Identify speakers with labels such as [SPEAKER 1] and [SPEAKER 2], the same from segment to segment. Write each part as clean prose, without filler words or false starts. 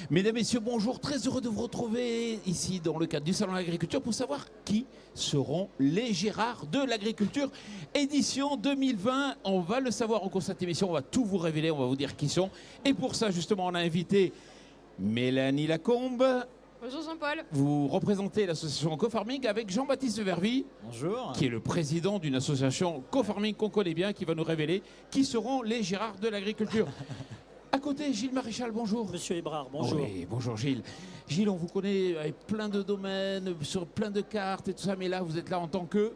[SPEAKER 1] Mesdames, Messieurs, bonjour. Très heureux de vous retrouver ici dans le cadre du Salon de l'Agriculture pour savoir qui seront les Gérards de l'Agriculture. Édition 2020, on va le savoir au cours de cette émission, on va tout vous révéler, on va vous dire qui sont. Et pour ça, justement, on a invité Mélanie Lacombe.
[SPEAKER 2] Bonjour Jean-Paul.
[SPEAKER 1] Vous représentez l'association Co-Farming avec Jean-Baptiste Vervy.
[SPEAKER 3] Bonjour.
[SPEAKER 1] Qui est le président d'une association Co-Farming qu'on connaît bien, qui va nous révéler qui seront les Gérards de l'Agriculture. À côté, Gilles Maréchal, bonjour.
[SPEAKER 4] Monsieur Hébrard, bonjour.
[SPEAKER 1] Oui, bonjour Gilles. Gilles, on vous connaît avec plein de domaines, sur plein de cartes et tout ça, mais là, vous êtes là en tant que...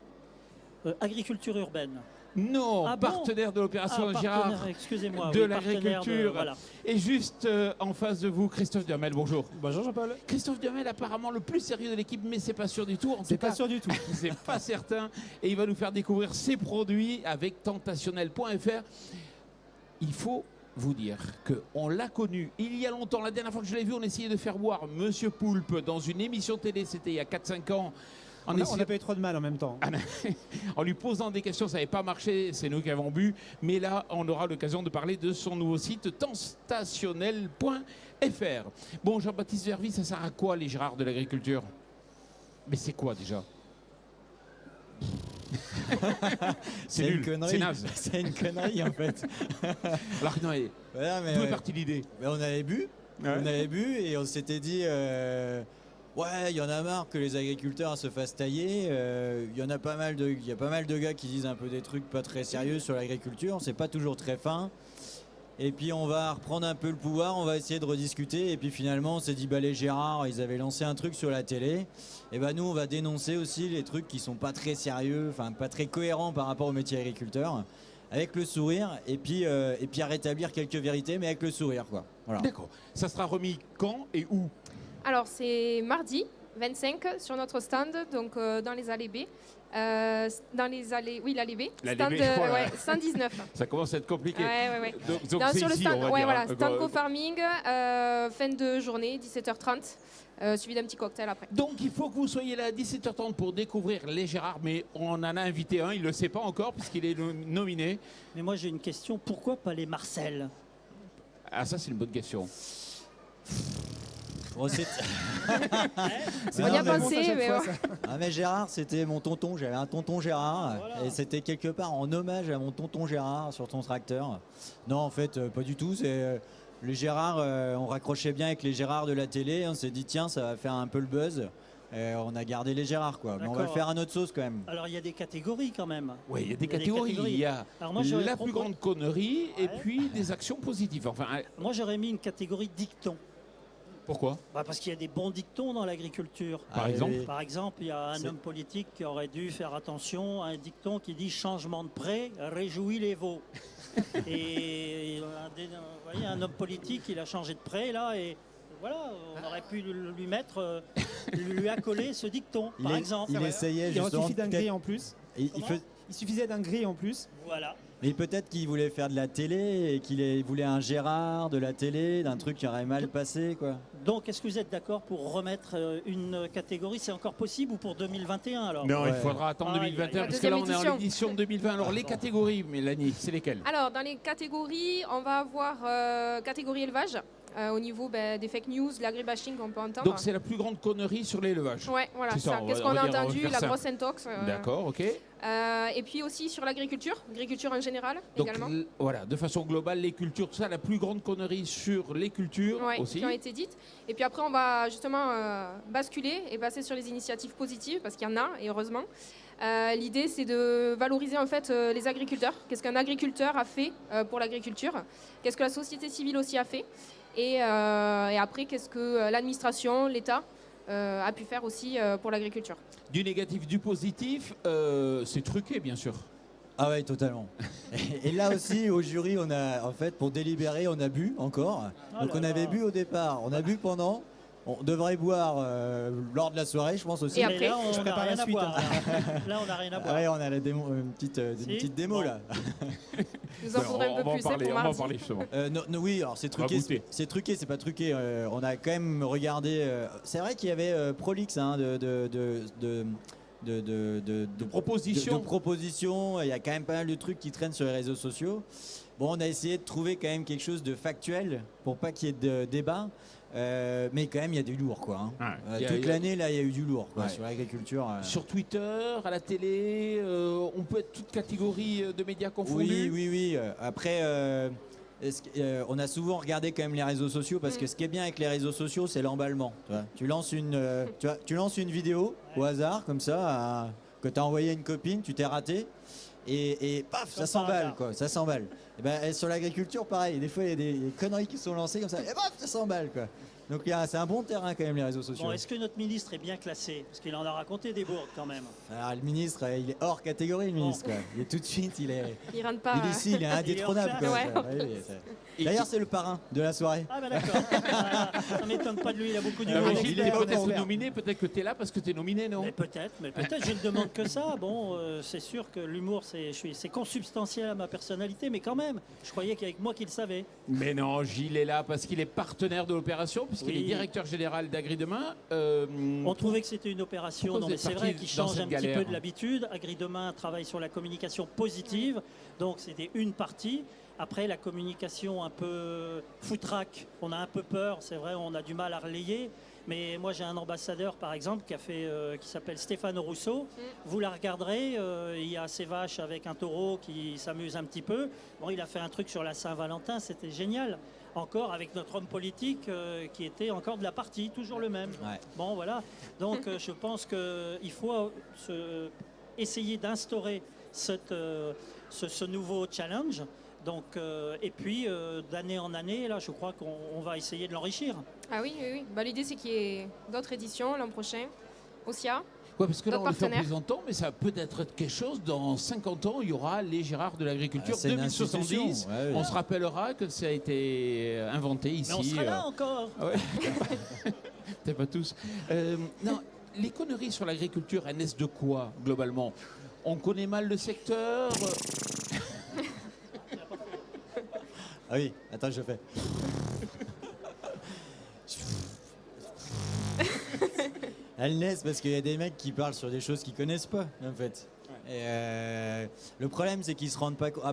[SPEAKER 4] Agriculture urbaine.
[SPEAKER 1] Non,
[SPEAKER 4] Ah bon
[SPEAKER 1] partenaire de l'opération
[SPEAKER 4] Gérard
[SPEAKER 1] excusez-moi, de l'agriculture.
[SPEAKER 4] Voilà.
[SPEAKER 1] Et juste en face de vous, Christophe Duhamel, bonjour.
[SPEAKER 3] Bonjour Jean-Paul.
[SPEAKER 1] Christophe Duhamel, apparemment le plus sérieux de l'équipe, mais c'est pas sûr du tout.
[SPEAKER 3] C'est pas sûr du tout.
[SPEAKER 1] C'est pas certain. Et il va nous faire découvrir ses produits avec tentationnel.fr. Il faut vous dire qu'on l'a connu il y a longtemps. La dernière fois que je l'ai vu, on essayait de faire boire Monsieur Poulpe dans une émission télé, c'était il y a 4-5 ans.
[SPEAKER 3] On n'a pas eu trop de mal en même temps.
[SPEAKER 1] En lui posant des questions, ça n'avait pas marché, c'est nous qui avons bu. Mais là, on aura l'occasion de parler de son nouveau site tentationnel.fr. Bon, Jean-Baptiste Vervy, ça sert à quoi les Gérards de l'Agriculture? Mais c'est quoi déjà?
[SPEAKER 3] C'est
[SPEAKER 1] nul,
[SPEAKER 3] connerie.
[SPEAKER 1] c'est naze.
[SPEAKER 3] C'est une connerie en fait.
[SPEAKER 1] Alors non, d'où est partie l'idée?
[SPEAKER 3] On avait bu, et on s'était dit ouais, il y en a marre que les agriculteurs se fassent tailler. Il y a pas mal de gars qui disent un peu des trucs pas très sérieux sur l'agriculture. C'est pas toujours très fin. Et puis on va reprendre un peu le pouvoir, on va essayer de rediscuter. Et puis finalement, on s'est dit, bah les Gérards, ils avaient lancé un truc sur la télé. Et bah nous, on va dénoncer aussi les trucs qui sont pas très sérieux, enfin pas très cohérents par rapport au métier agriculteur, avec le sourire. Et puis à rétablir quelques vérités, mais avec le sourire, quoi. Voilà.
[SPEAKER 1] D'accord. Ça sera remis quand et où?
[SPEAKER 2] Alors c'est mardi 25 sur notre stand, donc dans les allées B. Dans les allées, oui, l'allée B. Stand,
[SPEAKER 1] voilà.
[SPEAKER 2] ouais, 119.
[SPEAKER 1] Ça commence à être compliqué.
[SPEAKER 2] Ouais.
[SPEAKER 1] Donc c'est
[SPEAKER 2] sur le
[SPEAKER 1] ici,
[SPEAKER 2] stand,
[SPEAKER 1] on va
[SPEAKER 2] ouais,
[SPEAKER 1] dire,
[SPEAKER 2] voilà,
[SPEAKER 1] hein.
[SPEAKER 2] stand co-farming, fin de journée, 17h30, suivi d'un petit cocktail après.
[SPEAKER 1] Donc il faut que vous soyez là à 17h30 pour découvrir les Gérards, mais on en a invité un, il ne le sait pas encore puisqu'il est nominé.
[SPEAKER 4] Mais moi j'ai une question, pourquoi pas les Marcel?
[SPEAKER 1] Ah, ça c'est une bonne question.
[SPEAKER 3] Bon,
[SPEAKER 2] On y a pensé, mais ouais.
[SPEAKER 3] Ah mais Gérard, c'était mon tonton, j'avais un tonton Gérard, voilà. Et c'était quelque part en hommage à mon tonton Gérard sur ton tracteur. Non, en fait, pas du tout, c'est les Gérards, on raccrochait bien avec les Gérards de la télé, on s'est dit tiens, ça va faire un peu le buzz. On a gardé les Gérards, quoi. Mais on va le faire à notre sauce quand même.
[SPEAKER 4] Alors il y a des catégories quand même.
[SPEAKER 1] Oui, il y a des catégories. Il y a la plus grande connerie et puis des actions positives. Enfin,
[SPEAKER 4] moi j'aurais mis une catégorie dicton.
[SPEAKER 1] Pourquoi?
[SPEAKER 4] Parce qu'il y a des bons dictons dans l'agriculture.
[SPEAKER 1] Par exemple,
[SPEAKER 4] il y a un homme politique qui aurait dû faire attention à un dicton qui dit « Changement de pré, réjouit les veaux ». Et vous voyez, un homme politique, il a changé de pré là et voilà, on aurait pu lui accoler ce dicton, par exemple.
[SPEAKER 3] Il essayait justement...
[SPEAKER 5] Il suffit d'un gris en plus. Il suffisait d'un gris en plus.
[SPEAKER 4] Voilà.
[SPEAKER 3] Mais peut-être qu'il voulait faire de la télé et qu'il voulait un Gérard de la télé, d'un truc qui aurait mal passé, quoi.
[SPEAKER 4] Donc, est-ce que vous êtes d'accord pour remettre une catégorie? C'est encore possible ou pour 2021 alors?
[SPEAKER 1] Non, il faudra attendre 2021 parce que là on est en édition 2020. Alors les catégories, Mélanie, c'est lesquelles?
[SPEAKER 2] Alors dans les catégories, on va avoir catégorie élevage. Au niveau des fake news, l'agribashing qu'on peut entendre.
[SPEAKER 1] Donc c'est la plus grande connerie sur l'élevage.
[SPEAKER 2] Ouais, voilà,
[SPEAKER 1] ça.
[SPEAKER 2] Qu'est-ce qu'on a entendu? La grosse intox.
[SPEAKER 1] D'accord, ok.
[SPEAKER 2] Et puis aussi sur l'agriculture en général. Donc, également.
[SPEAKER 1] Voilà, de façon globale, les cultures, tout ça, la plus grande connerie sur les cultures aussi.
[SPEAKER 2] Qui ont été dites. Et puis après, on va justement basculer et passer sur les initiatives positives, parce qu'il y en a, et heureusement. L'idée, c'est de valoriser en fait les agriculteurs. Qu'est-ce qu'un agriculteur a fait pour l'agriculture? Qu'est-ce que la société civile aussi a fait? Et après, qu'est-ce que l'administration, l'État a pu faire aussi pour l'agriculture? Du
[SPEAKER 1] négatif, du positif, c'est truqué, bien sûr.
[SPEAKER 3] Ah oui, totalement. Et là aussi, au jury, on a, en fait, pour délibérer, on a bu encore. Donc on avait bu au départ, on a bu pendant. On devrait boire lors de la soirée, je pense aussi.
[SPEAKER 2] Et après,
[SPEAKER 4] là, on n'a rien à boire. Là, on n'a rien à boire.
[SPEAKER 3] Ouais, on a la démo, une petite démo là.
[SPEAKER 2] Vous en faudrez un peu plus,
[SPEAKER 1] on va en parler justement.
[SPEAKER 3] Oui, alors c'est truqué, c'est pas truqué. On a quand même regardé. C'est vrai qu'il y avait Prolix de propositions. Il y a quand même pas mal de trucs qui traînent sur les réseaux sociaux. Bon, on a essayé de trouver quand même quelque chose de factuel pour pas qu'il y ait de débat. Mais quand même, il y a du lourd, quoi. Hein.
[SPEAKER 1] Ouais.
[SPEAKER 3] Toute l'année, là, il y a eu du lourd, quoi,
[SPEAKER 1] Ouais.
[SPEAKER 3] sur l'agriculture.
[SPEAKER 1] Sur Twitter, à la télé, on peut être toute catégorie de médias confondus.
[SPEAKER 3] Oui. Après, on a souvent regardé quand même les réseaux sociaux parce que ce qui est bien avec les réseaux sociaux, c'est l'emballement. Tu lances une vidéo au hasard, comme ça, que tu as envoyé à une copine, tu t'es raté. Et paf, ça s'emballe, quoi. Ça s'emballe. Et ben, sur l'agriculture, pareil. Des fois, il y a des conneries qui sont lancées comme ça. Et paf, ça s'emballe, quoi. Donc, c'est un bon terrain, quand même, les réseaux sociaux.
[SPEAKER 4] Bon, est-ce que notre ministre est bien classé? Parce qu'il en a raconté des bourdes quand même.
[SPEAKER 3] Alors, le ministre, il est hors catégorie, le ministre, quoi. Il est tout de suite, il
[SPEAKER 2] rentre pas.
[SPEAKER 3] il est ici, il est indétrônable,
[SPEAKER 4] Il est
[SPEAKER 3] quoi.
[SPEAKER 2] hors
[SPEAKER 3] Ça, oui, D'ailleurs, c'est le parrain de la soirée.
[SPEAKER 4] Ah bah d'accord. Voilà. Ça m'étonne pas de lui, il a beaucoup d'humour.
[SPEAKER 1] Régis,
[SPEAKER 3] il
[SPEAKER 1] tu
[SPEAKER 3] est
[SPEAKER 1] es peut-être
[SPEAKER 3] populaire.
[SPEAKER 1] nominé, peut-être que tu es là parce que tu es nominé, non?
[SPEAKER 4] Mais peut-être, je ne demande que ça. Bon, c'est sûr que l'humour, c'est consubstantiel à ma personnalité, mais quand même, je croyais qu'avec moi qu'il savait.
[SPEAKER 1] Mais non, Gilles est là parce qu'il est partenaire de l'opération, puisqu'il
[SPEAKER 4] Oui.
[SPEAKER 1] est directeur général d'Agri Demain.
[SPEAKER 4] On trouvait que c'était une opération,
[SPEAKER 1] Pourquoi
[SPEAKER 4] non
[SPEAKER 1] vous
[SPEAKER 4] mais
[SPEAKER 1] êtes
[SPEAKER 4] c'est
[SPEAKER 1] parti
[SPEAKER 4] vrai, qui
[SPEAKER 1] dans
[SPEAKER 4] change
[SPEAKER 1] cette
[SPEAKER 4] un petit
[SPEAKER 1] galère
[SPEAKER 4] peu de l'habitude. Agri Demain travaille sur la communication positive, donc c'était une partie. Après, la communication un peu foutraque, on a un peu peur, c'est vrai, on a du mal à relayer. Mais moi, j'ai un ambassadeur, par exemple, qui s'appelle Stéphano Rousseau. Vous la regarderez, il y a ses vaches avec un taureau qui s'amuse un petit peu. Bon, il a fait un truc sur la Saint-Valentin, c'était génial. Encore avec notre homme politique qui était encore de la partie, toujours le même.
[SPEAKER 3] Ouais.
[SPEAKER 4] Bon, voilà. Donc, je pense qu'il faut essayer d'instaurer ce nouveau challenge. Donc, et puis, d'année en année, là, je crois qu'on va essayer de l'enrichir.
[SPEAKER 2] Ah oui. Bah, l'idée, c'est qu'il y ait d'autres éditions l'an prochain. OSIA.
[SPEAKER 1] Ouais, parce que là, on
[SPEAKER 2] D'autres
[SPEAKER 1] le fait en
[SPEAKER 2] partenaires.
[SPEAKER 1] plaisantant, mais ça peut être quelque chose. Dans 50 ans, il y aura les Gérards de l'agriculture
[SPEAKER 3] C'est une
[SPEAKER 1] 2070.
[SPEAKER 3] institution, ouais.
[SPEAKER 1] On se rappellera que ça a été inventé ici.
[SPEAKER 4] Mais on sera là encore.
[SPEAKER 1] Ouais. Peut-être pas tous. Non, les conneries sur l'agriculture, elles naissent de quoi, globalement? On connaît mal le secteur.
[SPEAKER 3] Ah oui, attends, je fais. Elles naissent parce qu'il y a des mecs qui parlent sur des choses qu'ils connaissent pas, en fait. Et le problème, c'est qu'ils se rendent pas compte.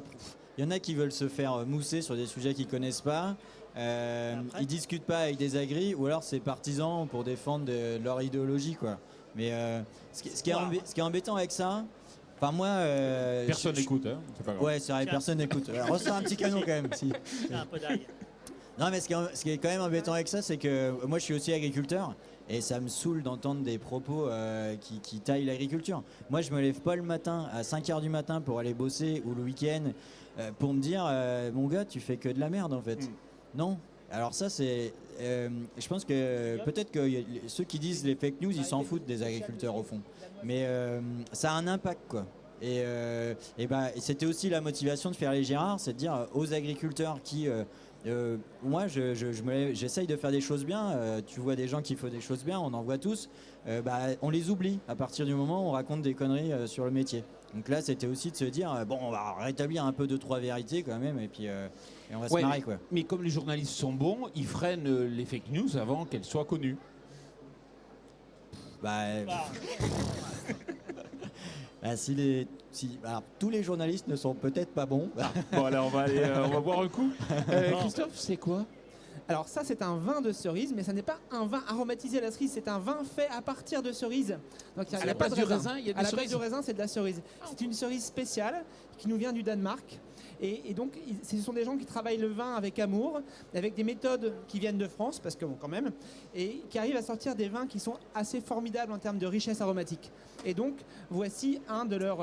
[SPEAKER 3] Il y en a qui veulent se faire mousser sur des sujets qu'ils connaissent pas. Ils discutent pas avec des agris, ou alors c'est partisans pour défendre leur idéologie, quoi. Mais ce qui est embêtant avec ça, enfin moi,
[SPEAKER 1] Personne n'écoute, hein. C'est pas grave.
[SPEAKER 3] Ouais, c'est vrai,
[SPEAKER 4] Tiens.
[SPEAKER 3] personne n'écoute. Ressort un petit canon quand même. Si.
[SPEAKER 4] Un peu d'ail.
[SPEAKER 3] Non, mais ce qui est quand même embêtant avec ça, c'est que moi je suis aussi agriculteur et ça me saoule d'entendre des propos qui taillent l'agriculture. Moi je me lève pas le matin à 5h du matin pour aller bosser ou le week-end pour me dire mon gars, tu fais que de la merde en fait. Non. Alors ça c'est. Je pense que peut-être que ceux qui disent les fake news ils s'en foutent des agriculteurs au fond. Mais ça a un impact quoi. Et c'était aussi la motivation de faire les Gérards, c'est de dire aux agriculteurs qui. Moi, j'essaye de faire des choses bien. Tu vois des gens qui font des choses bien, on en voit tous. On les oublie à partir du moment où on raconte des conneries sur le métier. Donc là, c'était aussi de se dire bon, on va rétablir un peu 2-3 vérités quand même, et puis et on va se marrer quoi.
[SPEAKER 1] Mais comme les journalistes sont bons, ils freinent les fake news avant qu'elles soient connues.
[SPEAKER 3] Alors, tous les journalistes ne sont peut-être pas bons.
[SPEAKER 1] Bon, alors on va boire un coup. Christophe, c'est quoi?
[SPEAKER 5] Alors ça, c'est un vin de cerise, mais ça n'est pas un vin aromatisé à la cerise, c'est un vin fait à partir de cerises. Donc il
[SPEAKER 1] À
[SPEAKER 5] n'y
[SPEAKER 1] la
[SPEAKER 5] a pas de
[SPEAKER 1] place du
[SPEAKER 5] raisin.
[SPEAKER 1] raisin, il y a de
[SPEAKER 5] À
[SPEAKER 1] la
[SPEAKER 5] la place
[SPEAKER 1] cerise.
[SPEAKER 5] du raisin, c'est de la cerise. C'est une cerise spéciale qui nous vient du Danemark. Et donc, ce sont des gens qui travaillent le vin avec amour, avec des méthodes qui viennent de France, parce que bon, quand même, et qui arrivent à sortir des vins qui sont assez formidables en termes de richesse aromatique. Et donc, voici un de leurs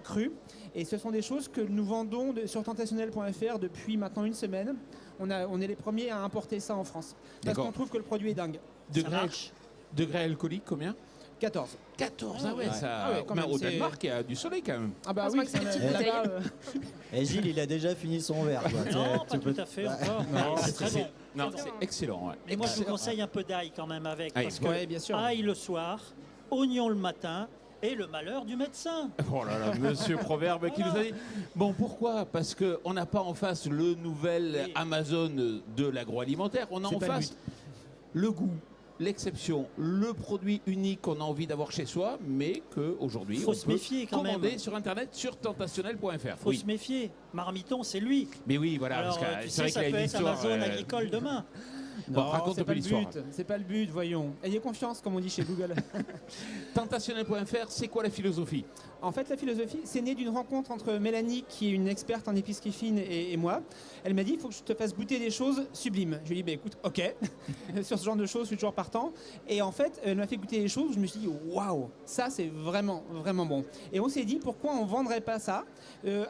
[SPEAKER 5] crus. Et ce sont des choses que nous vendons sur tentationnel.fr depuis maintenant une semaine. On est les premiers à importer ça en France. Parce
[SPEAKER 1] D'accord.
[SPEAKER 5] qu'on trouve que le produit est dingue.
[SPEAKER 1] Degré alcoolique, combien?
[SPEAKER 5] 14.
[SPEAKER 1] 14, ah ouais,
[SPEAKER 3] Ouais.
[SPEAKER 1] ça.
[SPEAKER 5] Ah ouais, quand
[SPEAKER 1] Mais
[SPEAKER 5] même,
[SPEAKER 1] au
[SPEAKER 5] c'est-
[SPEAKER 1] Danemark, il y a du soleil quand même.
[SPEAKER 5] Ah bah
[SPEAKER 2] Heureusement
[SPEAKER 5] oui,
[SPEAKER 2] que c'est une petite
[SPEAKER 5] là-bas,
[SPEAKER 3] Et Gilles, il a déjà fini son verre. Quoi.
[SPEAKER 4] Non,
[SPEAKER 3] Tu
[SPEAKER 4] pas
[SPEAKER 3] peux-
[SPEAKER 4] tout à fait encore.
[SPEAKER 1] Non,
[SPEAKER 4] mais c'est très bon.
[SPEAKER 1] Non,
[SPEAKER 2] Très
[SPEAKER 1] c'est
[SPEAKER 2] bon.
[SPEAKER 1] excellent. Ouais.
[SPEAKER 4] Et moi, je vous
[SPEAKER 1] Excellent.
[SPEAKER 4] conseille un peu d'ail quand même avec.
[SPEAKER 1] Ail.
[SPEAKER 4] Parce que
[SPEAKER 5] Ouais, bien sûr.
[SPEAKER 4] ail le soir, oignon le matin et le malheur du médecin.
[SPEAKER 1] Oh là là, monsieur Proverbe qui nous a dit. Bon, pourquoi? Parce qu'on n'a pas en face le nouvel
[SPEAKER 4] Oui.
[SPEAKER 1] Amazon de l'agroalimentaire, on a
[SPEAKER 5] C'est
[SPEAKER 1] en
[SPEAKER 5] pas le
[SPEAKER 1] face le goût. l'exception, le produit unique qu'on a envie d'avoir chez soi, mais qu'aujourd'hui,
[SPEAKER 4] Faut
[SPEAKER 1] on
[SPEAKER 4] se
[SPEAKER 1] peut
[SPEAKER 4] méfier quand même.
[SPEAKER 1] commander sur Internet sur tentationnel.fr.
[SPEAKER 4] Faut se méfier. Marmiton, c'est lui.
[SPEAKER 1] Mais oui, voilà,
[SPEAKER 4] Alors,
[SPEAKER 1] parce que
[SPEAKER 4] tu
[SPEAKER 1] c'est
[SPEAKER 4] sais,
[SPEAKER 1] vrai
[SPEAKER 4] ça
[SPEAKER 1] qu'il
[SPEAKER 4] peut
[SPEAKER 1] a une
[SPEAKER 4] être
[SPEAKER 1] histoire.
[SPEAKER 4] Amazon agricole demain.
[SPEAKER 1] Bon, raconte
[SPEAKER 5] c'est
[SPEAKER 1] un peu
[SPEAKER 5] pas le
[SPEAKER 1] l'histoire.
[SPEAKER 5] but. C'est pas le but, voyons. Ayez confiance, comme on dit chez Google.
[SPEAKER 1] Tentationnel.fr, c'est quoi la philosophie?
[SPEAKER 5] En fait, la philosophie, c'est né d'une rencontre entre Mélanie, qui est une experte en épicerie fine, et moi. Elle m'a dit, il faut que je te fasse goûter des choses sublimes. Je lui ai dit, bah, écoute, ok. Sur ce genre de choses, je suis toujours partant. Et en fait, elle m'a fait goûter des choses où je me suis dit, waouh, ça, c'est vraiment, vraiment bon. Et on s'est dit, pourquoi on ne vendrait pas ça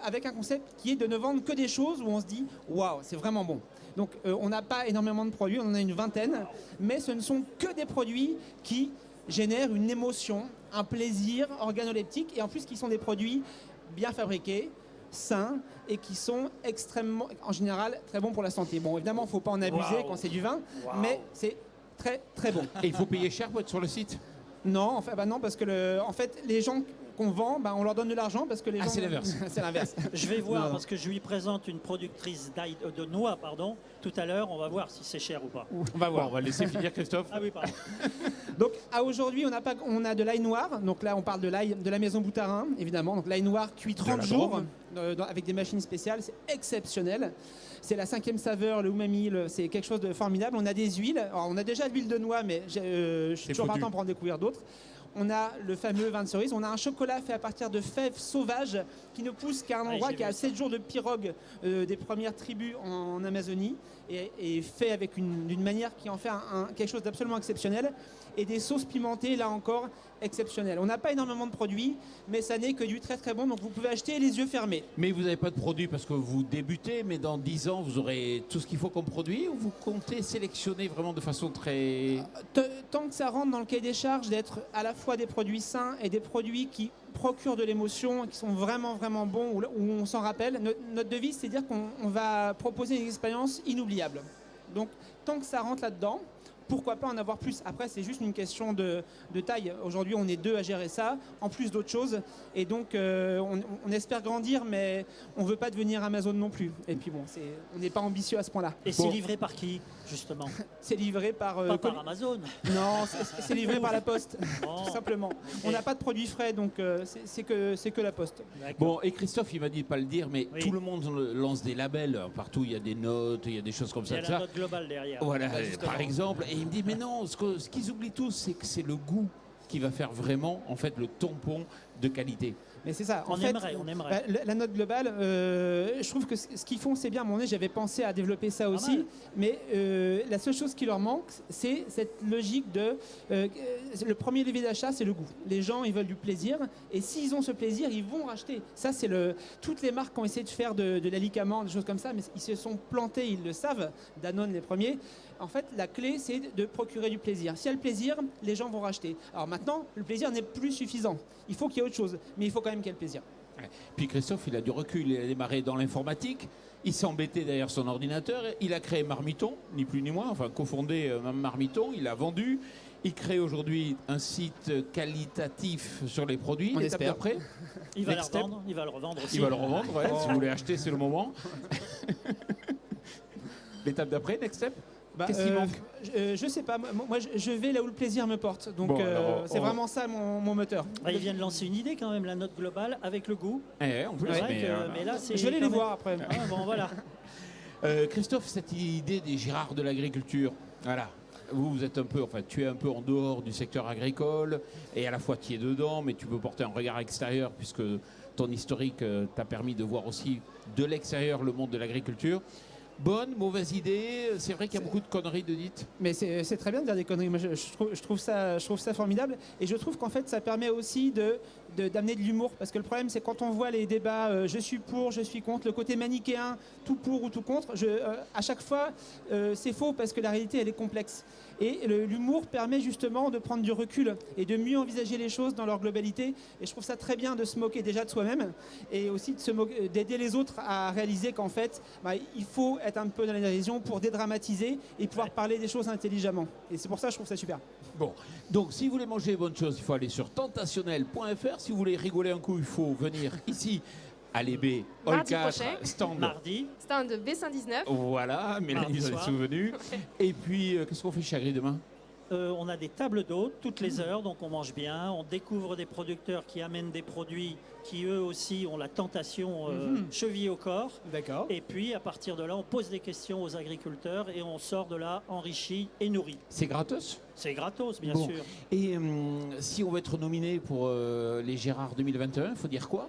[SPEAKER 5] avec un concept qui est de ne vendre que des choses où on se dit, waouh, c'est vraiment bon. Donc, on n'a pas énormément de produits, on en a une vingtaine, mais ce ne sont que des produits qui génèrent une émotion, un plaisir organoleptique, et en plus qui sont des produits bien fabriqués, sains, et qui sont extrêmement, en général, très bons pour la santé. Bon, évidemment, il ne faut pas en abuser quand c'est du vin, mais c'est très très bon.
[SPEAKER 1] Et il faut payer cher pour être sur le site?
[SPEAKER 5] Non, enfin, bah non, parce que en fait, les gens qu'on vend, bah, on leur donne de l'argent parce que les gens...
[SPEAKER 1] c'est l'inverse.
[SPEAKER 5] C'est l'inverse.
[SPEAKER 4] Je vais voir,
[SPEAKER 5] Non.
[SPEAKER 4] parce que je lui présente une productrice de noix, pardon. Tout à l'heure, on va voir si c'est cher ou pas.
[SPEAKER 5] On va
[SPEAKER 1] Bon,
[SPEAKER 5] voir.
[SPEAKER 1] on va laisser finir Christophe.
[SPEAKER 4] Ah oui, pardon.
[SPEAKER 5] Donc à aujourd'hui, on a de l'ail noir. Donc là, on parle de l'ail de la maison Boutarin, évidemment. Donc l'ail noir cuit 30
[SPEAKER 1] la
[SPEAKER 5] jours
[SPEAKER 1] Drôme.
[SPEAKER 5] avec des machines spéciales. C'est exceptionnel. C'est la 5e saveur, le umami. C'est quelque chose de formidable. On a des huiles. Alors, on a déjà l'huile de noix, mais je suis toujours
[SPEAKER 1] foutu.
[SPEAKER 5] partant pour en découvrir d'autres. On a le fameux vin de cerise. On a un chocolat fait à partir de fèves sauvages qui ne pousse qu'à un endroit
[SPEAKER 4] j'ai
[SPEAKER 5] qui a
[SPEAKER 4] vu
[SPEAKER 5] 7 jours de pirogue des premières tribus en Amazonie et fait avec d'une manière qui en fait quelque chose d'absolument exceptionnel. Et des sauces pimentées, là encore, exceptionnelles. On n'a pas énormément de produits, mais ça n'est que du très très bon. Donc vous pouvez acheter les yeux fermés.
[SPEAKER 1] Mais vous n'avez pas de produit parce que vous débutez, mais dans 10 ans, vous aurez tout ce qu'il faut comme produit, ou vous comptez sélectionner vraiment de façon très...
[SPEAKER 5] Tant que ça rentre dans le cahier des charges, d'être à la fois des produits sains et des produits qui procurent de l'émotion, qui sont vraiment vraiment bons, où on s'en rappelle. Notre devise, c'est dire qu'on va proposer une expérience inoubliable. Donc tant que ça rentre là-dedans, pourquoi pas en avoir plus? Après, c'est juste une question de taille. Aujourd'hui, on est 2 à gérer ça, en plus d'autres choses. Et donc, on espère grandir, mais on ne veut pas devenir Amazon non plus. Et puis bon, on n'est pas ambitieux à ce point-là.
[SPEAKER 4] Et c'est livré par qui, justement?
[SPEAKER 5] C'est livré par...
[SPEAKER 4] Pas par Amazon.
[SPEAKER 5] Non, c'est livré par la Poste,
[SPEAKER 4] Bon.
[SPEAKER 5] tout simplement. On n'a pas de produits frais, donc c'est que la Poste.
[SPEAKER 4] D'accord.
[SPEAKER 1] Bon, et Christophe, il m'a dit de pas le dire, mais
[SPEAKER 4] Oui.
[SPEAKER 1] tout le monde lance des labels. Partout, il y a des notes, il y a des choses comme
[SPEAKER 4] Il y
[SPEAKER 1] ça.
[SPEAKER 4] a
[SPEAKER 1] de
[SPEAKER 4] la
[SPEAKER 1] ça.
[SPEAKER 4] note globale derrière.
[SPEAKER 1] Voilà,
[SPEAKER 5] justement.
[SPEAKER 1] par exemple. Et il me dit, mais non, ce qu'ils oublient tous, c'est que c'est le goût qui va faire vraiment, en fait, le tampon de qualité.
[SPEAKER 5] Mais c'est ça.
[SPEAKER 4] On aimerait.
[SPEAKER 5] La note globale, je trouve que ce qu'ils font, c'est bien. À un moment donné, j'avais pensé à développer ça aussi.
[SPEAKER 4] mal.
[SPEAKER 5] Mais la seule chose qui leur manque, c'est cette logique de... le premier levier d'achat, c'est le goût. Les gens, ils veulent du plaisir. Et s'ils ont ce plaisir, ils vont racheter. Ça, c'est toutes les marques qui ont essayé de faire de l'alicament, des choses comme ça, mais ils se sont plantés, ils le savent. Danone, les premiers. En fait, la clé, c'est de procurer du plaisir. S'il y a le plaisir, les gens vont racheter. Alors maintenant, le plaisir n'est plus suffisant. Il faut qu'il y ait autre chose. Mais il faut quand même qu'il y ait le plaisir.
[SPEAKER 1] Ouais. Puis Christophe, il a du recul, il a démarré dans l'informatique, il s'est embêté derrière son ordinateur, il a créé Marmiton, ni plus ni moins, enfin cofondé Marmiton, il a vendu, il crée aujourd'hui un site qualitatif sur les produits.
[SPEAKER 5] On
[SPEAKER 1] L'étape
[SPEAKER 5] espère.
[SPEAKER 1] d'après,
[SPEAKER 4] Il va le
[SPEAKER 1] Next step.
[SPEAKER 4] revendre. Il va le revendre aussi.
[SPEAKER 1] il va le revendre, ouais, si vous voulez acheter, c'est le moment. L'étape d'après, next step. Qu'est-ce qui manque?
[SPEAKER 5] Je sais pas. Moi, je vais là où le plaisir me porte. Donc,
[SPEAKER 1] Bon, alors,
[SPEAKER 5] c'est vraiment ça mon moteur.
[SPEAKER 4] Bah, il vient de lancer une idée quand même, la note globale avec le goût.
[SPEAKER 1] En plus,
[SPEAKER 4] C'est vrai
[SPEAKER 1] mais,
[SPEAKER 4] que- mais là, c'est
[SPEAKER 5] Je vais aller
[SPEAKER 4] quand
[SPEAKER 5] les
[SPEAKER 4] même-
[SPEAKER 5] voir après.
[SPEAKER 4] Ah, bon, voilà.
[SPEAKER 1] Christophe, cette idée des Girards de l'agriculture, voilà. Vous êtes un peu, enfin, tu es un peu en dehors du secteur agricole et à la fois tu es dedans, mais tu peux porter un regard extérieur puisque ton historique t'a permis de voir aussi de l'extérieur le monde de l'agriculture. Bonne, mauvaise idée, c'est vrai qu'il y a beaucoup de conneries de dites.
[SPEAKER 5] Mais c'est très bien de dire des conneries. Moi, je trouve ça formidable. Et je trouve qu'en fait, ça permet aussi d'amener de l'humour. Parce que le problème, c'est quand on voit les débats, je suis pour, je suis contre, le côté manichéen, tout pour ou tout contre, à chaque fois, c'est faux parce que la réalité, elle est complexe. Et l'humour permet justement de prendre du recul et de mieux envisager les choses dans leur globalité. Et je trouve ça très bien de se moquer déjà de soi-même et aussi d'aider les autres à réaliser qu'en fait, il faut être un peu dans la dérision pour dédramatiser et pouvoir parler des choses intelligemment. Et c'est pour ça que je trouve ça super.
[SPEAKER 1] Bon, donc si vous voulez manger les bonnes choses, il faut aller sur tentationnel.fr. Si vous voulez rigoler un coup, il faut venir ici à l'EB Hall
[SPEAKER 2] Mardi
[SPEAKER 1] 4,
[SPEAKER 2] prochain.
[SPEAKER 1] stand.
[SPEAKER 4] Mardi.
[SPEAKER 2] Stand B119.
[SPEAKER 1] Voilà, Mélanie
[SPEAKER 4] Mardi
[SPEAKER 1] s'en est
[SPEAKER 4] soir.
[SPEAKER 1] souvenue. Et puis, qu'est-ce qu'on fait chez Agri demain?
[SPEAKER 4] on a des tables d'hôtes toutes les heures, donc on mange bien. On découvre des producteurs qui amènent des produits qui eux aussi ont la tentation chevillée au corps.
[SPEAKER 5] D'accord.
[SPEAKER 4] Et puis à partir de là, on pose des questions aux agriculteurs et on sort de là enrichi et nourri.
[SPEAKER 1] C'est gratos.
[SPEAKER 4] C'est gratos, bien
[SPEAKER 1] Bon.
[SPEAKER 4] sûr.
[SPEAKER 1] Et si on veut être nominé pour les Gérard 2021, il faut dire quoi?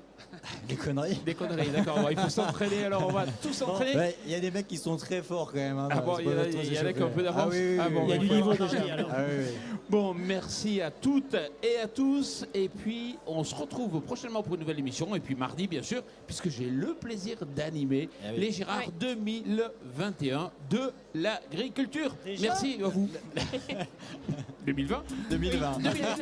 [SPEAKER 3] Des conneries.
[SPEAKER 1] Des conneries, d'accord. Bon, il faut s'entraîner, alors on va tous s'entraîner.
[SPEAKER 3] Ouais, il y a des mecs qui sont très forts quand même. Hein,
[SPEAKER 1] Ah bon, il y a qui ont un peu d'avance.
[SPEAKER 3] Ah oui,
[SPEAKER 1] Ah bon,
[SPEAKER 4] Il y a
[SPEAKER 1] bah,
[SPEAKER 4] du
[SPEAKER 1] il faut-
[SPEAKER 4] niveau
[SPEAKER 5] faut-
[SPEAKER 4] déjà. Alors.
[SPEAKER 3] Ah oui, oui.
[SPEAKER 1] Bon, merci à toutes et à tous. Et puis, on se retrouve prochainement pour une nouvelle émission. Et puis mardi, bien sûr, puisque j'ai le plaisir d'animer
[SPEAKER 3] Ah oui.
[SPEAKER 1] les Gérard
[SPEAKER 2] Ouais.
[SPEAKER 1] 2021 de l'agriculture.
[SPEAKER 4] Déjà
[SPEAKER 1] Merci à vous. 2020
[SPEAKER 3] 2020.
[SPEAKER 2] Oui, 2020.